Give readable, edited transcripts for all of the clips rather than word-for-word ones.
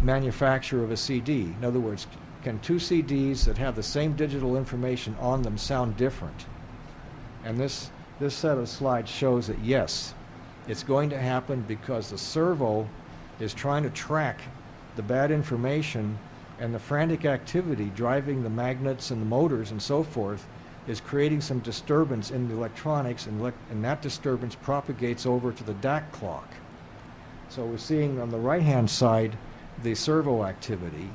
manufacture of a CD. In other words, can two CDs that have the same digital information on them sound different? And this set of slides shows that yes, it's going to happen because the servo is trying to track the bad information, and the frantic activity driving the magnets and the motors and so forth is creating some disturbance in the electronics, and that disturbance propagates over to the DAC clock. So we're seeing on the right-hand side the servo activity.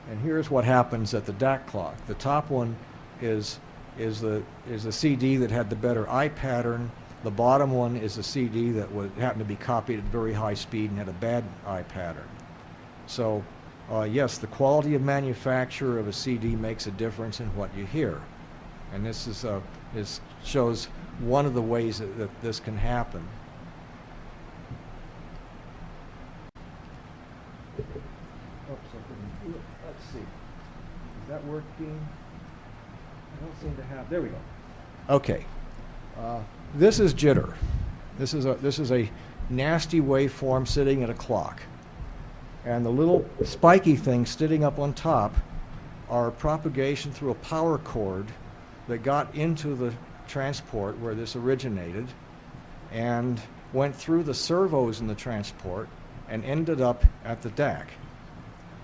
And here's what happens at the DAC clock. The top one is the CD that had the better I pattern. The bottom one is the CD that happened to be copied at very high speed and had a bad I pattern. So yes, the quality of manufacture of a CD makes a difference in what you hear. And this shows one of the ways that this can happen. Let's see. Is that working? I don't seem to have. There we go. Okay. This is jitter. This is a nasty waveform sitting at a clock. And the little spiky things sitting up on top are propagation through a power cord that got into the transport where this originated and went through the servos in the transport and ended up at the DAC.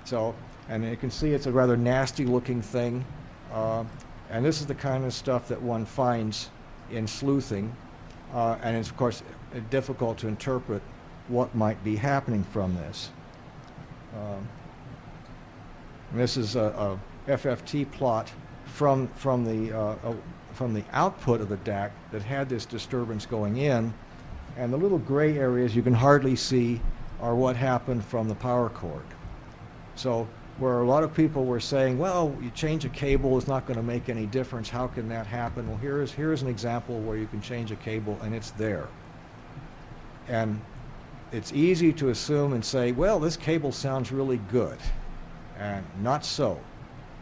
So, and you can see it's a rather nasty looking thing. And this is the kind of stuff that one finds in sleuthing. And it's, of course, difficult to interpret what might be happening from this. This is a FFT plot from the output of the DAC that had this disturbance going in, and the little gray areas you can hardly see are what happened from the power cord. So where a lot of people were saying, well, you change a cable, it's not going to make any difference, how can that happen? Well, here's an example where you can change a cable and it's there. And it's easy to assume and say, well, this cable sounds really good. And not so.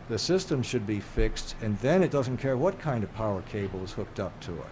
The system should be fixed, and then it doesn't care what kind of power cable is hooked up to it.